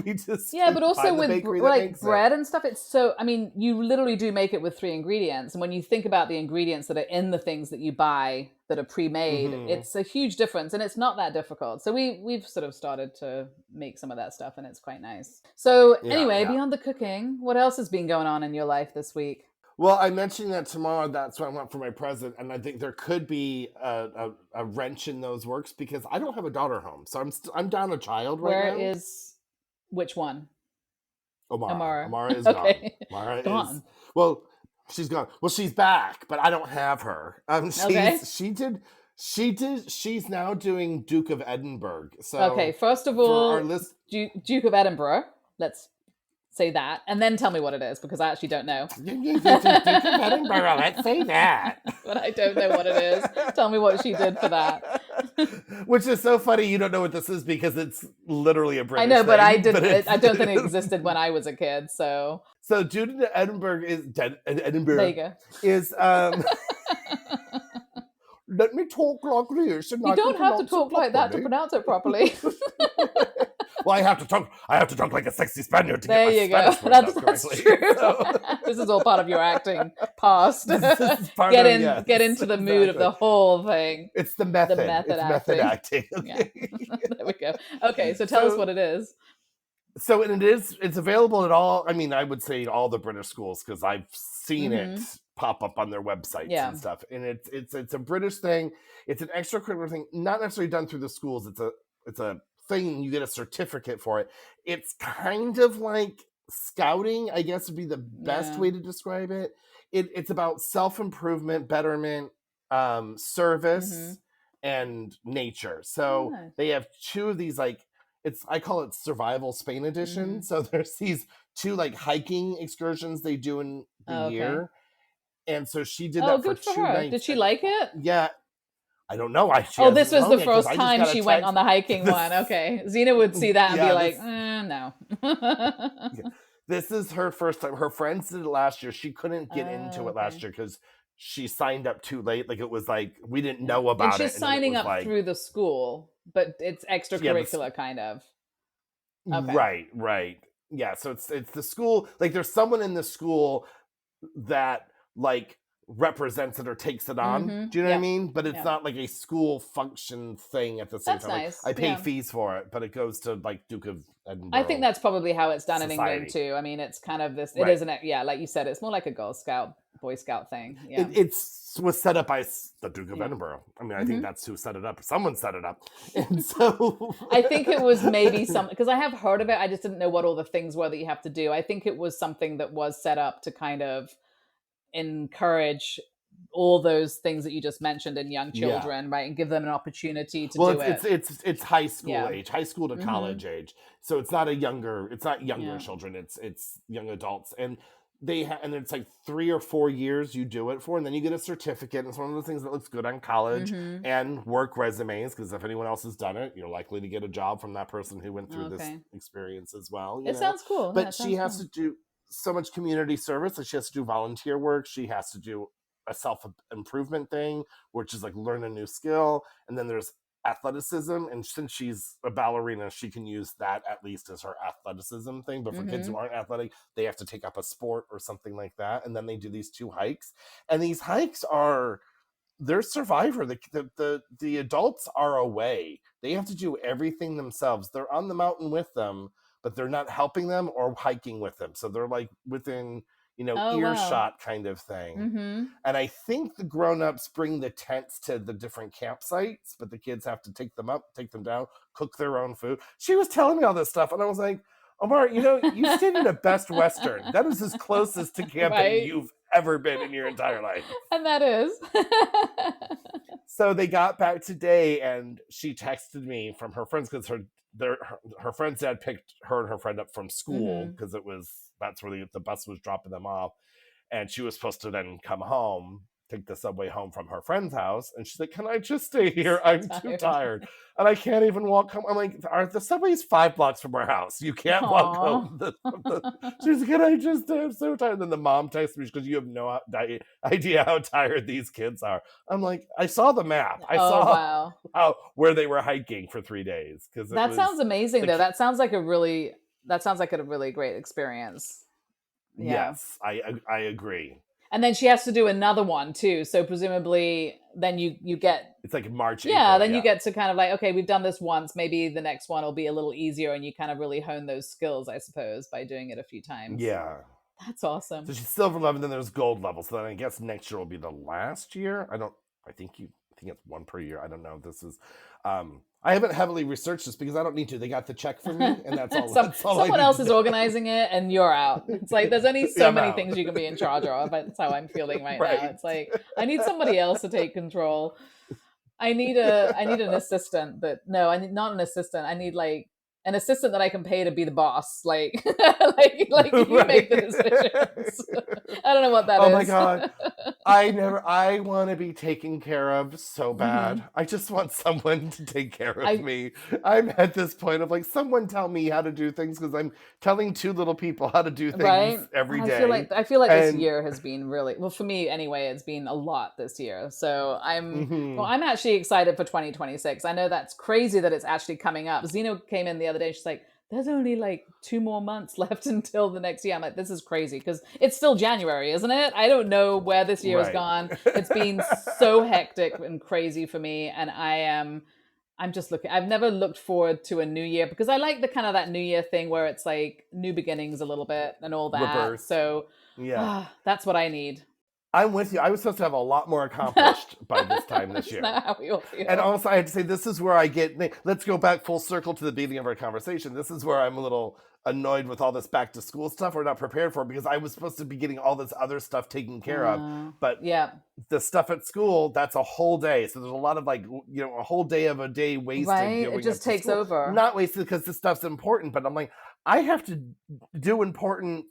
We just Yeah, but also find the with bakery that like makes it. bread and stuff, it's so. I mean, you literally do make it with 3 ingredients, and when you think about the ingredients that are in the things that you buy that are pre-made, Mhm. it's a huge difference, and it's not that difficult. So we've sort of started to make some of that stuff, and it's quite nice. So Yeah, anyway, yeah. beyond the cooking, what else has been going on in your life this week? Well, I mentioned that tomorrow. That's what I want for my present, and I think there could be a wrench in those works because I don't have a daughter home, so I'm down a child right Where now. is which one? Omara. Amara. Amara is gone. Okay, Amara is gone. well, she's gone. Well, she's back, but I don't have her. Okay. She's now doing Duke of Edinburgh. Okay. So First of for our all, list, Duke of Edinburgh. Let's say that, and then tell me what it is because I actually don't know. Duke of Edinburgh. Let's say that. But I don't know what it is. Tell me what she did for that. Which is so funny. You don't know what this is because it's literally a British. I know, but thing, I didn't. it's- I don't think it existed when I was a kid. So So Duke of Edinburgh Edinburgh there you go. is let me talk like this. And You I can don't have to pronounce it talk like that to properly. pronounce it properly. Well, I have to talk like a sexy Spaniard to There get my you go. Spanish words out That's correctly. true. So- This is all part of your acting past. This is part Get of- in, yes, get into the mood of exactly. the whole thing. It's the method. method It's method acting. Yeah. Okay. There we go. Okay, so tell us So- what it is. So it's available at all. I mean, I would say all the British schools because I've seen it pop up on their websites Yeah. and stuff. And it's a British thing. It's an extracurricular thing, not necessarily done through the schools. It's a thing. You get a certificate for it. It's kind of like scouting, I guess would be the best Yeah. way to describe it. It's about self-improvement, betterment, service, and nature. So Nice. they have two of these I call it Survival Spain Edition. So there's these two like hiking excursions they do in the Oh, okay. year. And so she did Oh, that for good for 2 her. nights. Did she and- like it? Yeah. I don't know. Oh, this was the first time she went on the hiking one. Okay. Xena would see that and be Yeah, like, no. This is her first time. Her friends did it last year. She couldn't get into it Okay. last year because she signed up too late. Like it was like we didn't know And about it. she's then it signing was up like- through the school, but it's extracurricular kind of. Okay. Right. Yeah, so it's the school, like there's someone in the school that like represents it or takes it on. Do you know what I Yeah. mean? But it's Yeah. not like a school function thing at the same That's time. Like, nice. I pay Yeah. fees for it, but it goes to like Duke of Edinburgh. I think that's probably how it's done in England Society. too. I mean, it's kind of this. It Right. isn't it? Yeah, like you said, it's more like a Girl Scout, Boy Scout thing. Yeah. It's was set up by the Duke of Yeah. Edinburgh. I mean, I think that's who set it up. Someone set it up, and so I think it was maybe something because I have heard of it. I just didn't know what all the things were that you have to do. I think it was something that was set up to kind of encourage all those things that you just mentioned in young Yeah. children, right, and give them an opportunity to well, do it. it's high school Yeah. age, high school to Mhm. college age. So it's not younger Yeah. children. It's young adults, and and it's like 3 or 4 years you do it for, and then you get a certificate. It's one of those things that looks good on college Mm-hmm. and work resumes, because if anyone else has done it, you're likely to get a job from that person who went through this Okay. experience as well, It sounds cool. Yeah, but it she sounds has cool. to do so much community service, that she has to do volunteer work, she has to do a self-improvement thing, which is like learn a new skill, and then there's athleticism, and since she's a ballerina, she can use that at least as her athleticism thing. But for kids Mm-hmm. who aren't athletic, they have to take up a sport or something like that, and then they do these 2 hikes, and these hikes are, they're survivor. The adults are away, they have to do everything themselves, they're on the mountain with them, but they're not helping them or hiking with them, so they're like within Oh, wow. earshot kind of thing. Mm-hmm. And I think the grown-ups bring the tents to the different campsites, but the kids have to take them up, take them down, cook their own food. She was telling me all this stuff, and I was like, Omar, you stayed in a Best Western. That is as closest to camping Right. you've ever been in your entire life. And that is. So they got back today, and she texted me from her friends, because her friend's dad picked her and her friend up from school, Mm-hmm. because that's where the bus was dropping them off, and she was supposed to then come home, take the subway home from her friend's house, and she's like, can I just stay here? I'm too tired and I can't even walk home. I'm like, the subway's 5 blocks from our house, you can't walk Aw. home. She's like, can I just stay? I'm so tired. And then the mom texts me, because you have no idea how tired these kids are. I'm like, I saw the map, I Oh, saw wow. where they were hiking for 3 days, because it That was sounds amazing, the though. That sounds like a really great experience. Yeah. yes, I agree. And then she has to do another one too. So presumably then you get, It's like March, yeah, April, then you yeah. get to kind of like, okay, we've done this once, maybe the next one will be a little easier, and you kind of really hone those skills, I suppose, by doing it a few times. Yeah. That's awesome. So she's silver level, then there's gold level. So then I guess next year will be the last year. I think it's 1 per year. I don't know. This is I haven't heavily researched this, because I don't need to. They got the check for me, and that's all. That's all Someone I need else to is do. organizing it, and you're out. It's like there's only Yeah, so I'm many out. things you can be in charge of. That's how I'm feeling right now. Right. It's like I need somebody else to take control. I need an assistant, but no, I need not an assistant. I need like an assistant that I can pay to be the boss. Like like you make the decisions. I don't know what that Oh my is. God. I want to be taken care of so bad. Mm-hmm. I just want someone to take care of me. I'm at this point of like, someone tell me how to do things, because I'm telling 2 little people how to do Right. things every I day. feel like this And year has been really well for me anyway. It's been a lot this year. So mhm. I'm actually excited for 2026. I know that's crazy that it's actually coming up. Zeno came in the other day. She's like, "There's only like 2 more months left until the next year." I'm like, "This is crazy," because it's still January, isn't it? I don't know where this year has Right. gone. It's been so hectic and crazy for me, and I'm just looking. I've never looked forward to a new year, because I like the kind of that new year thing where it's like new beginnings a little bit and all that. Rebirth. So Yeah. that's what I need. I'm with you. I was supposed to have a lot more accomplished by this time this Isn't year. that how we all feel? And also, I had to say, this is where I get. Let's go back full circle to the beginning of our conversation. This is where I'm a little annoyed with all this back to school stuff we're not prepared for, because I was supposed to be getting all this other stuff taken care of. But Yeah. the stuff at school, that's a whole day. So there's a lot of like, a whole day of a day wasted. Right. Going It just up to takes school. over. Not wasted because this stuff's important, but I'm like, I have to do important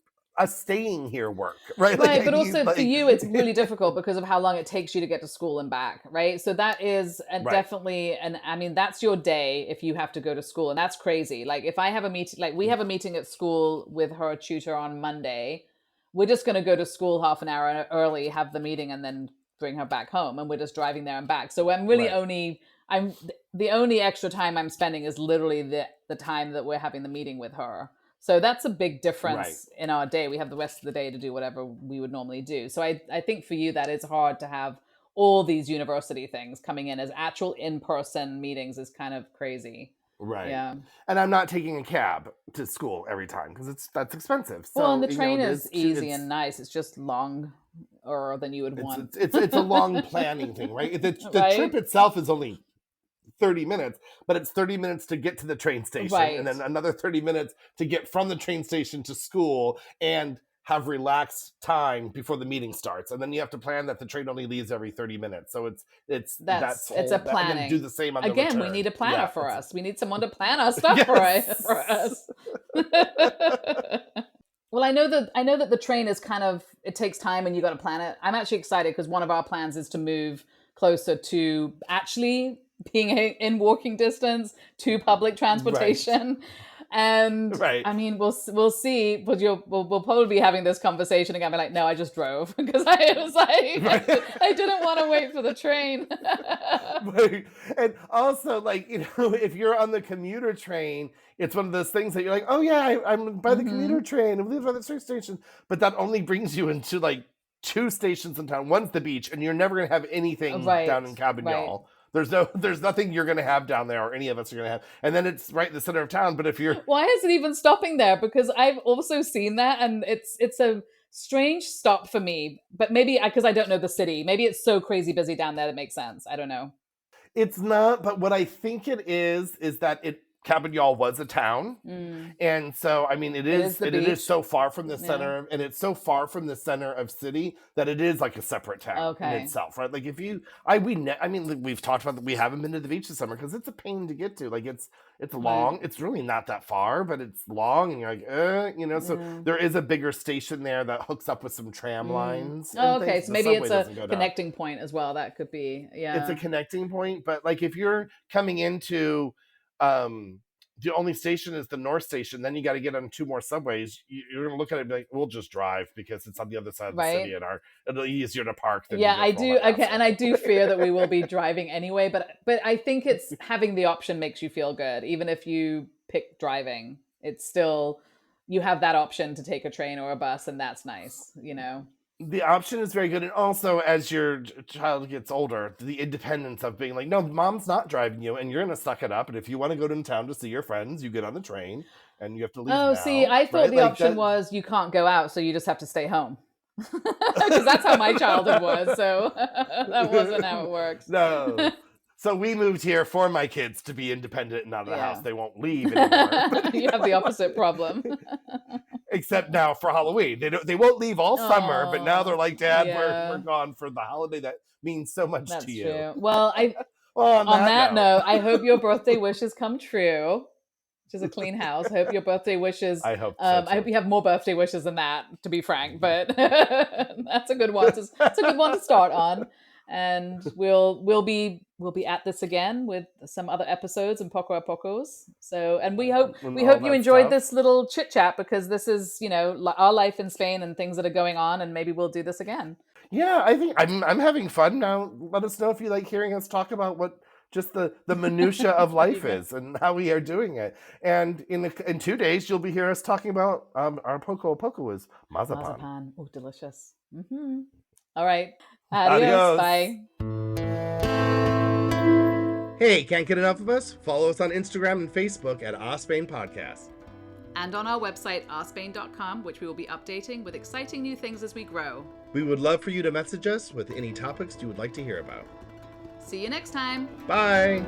staying here work, right? Right, Like, but I need, also for like, you, it's really difficult because of how long it takes you to get to school and back, right? So that is right. definitely, and I mean, that's your day if you have to go to school, and that's crazy. Like if I have a meeting, like we have a meeting at school with her tutor on Monday, we're just going to go to school half an hour early, have the meeting, and then bring her back home, and we're just driving there and back. So I'm really Right. I'm the only extra time I'm spending is literally the time that we're having the meeting with her. So that's a big Right. difference in our day. We have the rest of the day to do whatever we would normally do. So I think for you that it's hard to have all these university things coming in as actual in-person meetings is kind of crazy. Right. Yeah. And I'm not taking a cab to school every time, because that's expensive. Well, and So, the train is easy it's and nice. It's just longer than you would want. it's a long planning thing, right? The Right? trip itself is only 30 minutes, but it's 30 minutes to get to the train station, and Right. then another 30 minutes to get from the train station to school and have relaxed time before the meeting starts. And then you have to plan that the train only leaves every 30 minutes. So it's It's whole, a and then do planning. the same on the Again, we return. need a planner Yeah, for us. We need someone to plan our stuff for yes. us. Well, I know that the train is kind of, it takes time and you got to plan it. I'm actually excited because one of our plans is to move closer to actually being in walking distance to public Right. transportation. And Right. I mean, we'll see, but we'll probably be having this conversation again. Be like, no, I just drove because I was like, Right. I didn't want to wait for the train. Right. And also, like, if you're on the commuter train, it's one of those things that you're like, oh yeah, I'm by the commuter Hmm. train, I live by the train station, but that only brings you into like two stations in town. One's the beach, and you're never gonna have anything down Right, in right. Cabignol. There's nothing you're gonna have down there, or any of us are gonna have. And then it's right in the center of town. But if you're Why is it even stopping there? Because I've also seen that, and it's a strange stop for me. But maybe because I don't know the city, maybe it's so crazy busy down there that makes sense. I don't know. It's not, but what I think it is that Cabignol was a town. Mm. And so, I mean, It is the it is beach. so far from the Yeah. center, and it's so far from the center of city that it is like a separate town in Okay. itself, right? Like if you, I mean, like, we've talked about that. We haven't been to the beach this summer because it's a pain to get to. Like it's Right. long. It's really not that far, but it's long, and you're like, So Yeah. there is a bigger station there that hooks up with some tram Mm. lines Oh, and okay. things. So The maybe subway it's a doesn't go down. connecting point as well. That could be. It's a Yeah. connecting point, but like if you're coming into um the only station is the north station, then you got to get on two more subways. You're gonna look at it and be like, we'll just drive because it's on the other side of the city, Right. and it'll be easier to park than to Yeah, go I through all do. that Okay, and hassle. I do fear that we will be driving anyway. But I think it's having the option makes you feel good, even if you pick driving. It's still you have that option to take a train or a bus, and that's nice. The option is very good, and also as your child gets older, the independence of being like, no, mom's not driving you, and you're gonna suck it up. And if you want to go to town to see your friends, you get on the train, and you have to leave Oh, see, now, I thought right? the Like option that. was you can't go out, so you just have to stay home. Because that's how my childhood was. So that wasn't how it works. No. So we moved here for my kids to be independent and out of the house. Yeah. They won't leave anymore. But You have the opposite problem. except now for Halloween. They won't leave all summer, but now they're Oh, like, Dad, we're yeah, gone for the holiday that means so much to that's you. true. Well, I Well, on on that that note, note, I hope your birthday wishes come true. Which is a clean house. I hope your birthday wishes. I hope so I hope too. you have more birthday wishes than that, to be frank. But that's a good one. It's a good one to start on. And we'll be at this again with some other episodes and poco a pocos. So, and we hope And we all hope you that enjoyed stuff. this little chit chat because this is our life in Spain and things that are going on, and maybe we'll do this again. Yeah, I think I'm having fun now. Let us know if you like hearing us talk about what just the minutia of There you life go. is and how we are doing it. And in 2 days, you'll be hearing us talking about our poco poco is mazapan. Marzipan. Oh, delicious. All right. Adios. Adios. Bye. Hey, can't get enough of us? Follow us on Instagram and Facebook at Ospain Podcast. And on our website, ourspain.com, which we will be updating with exciting new things as we grow. We would love for you to message us with any topics you would like to hear about. See you next time. Bye.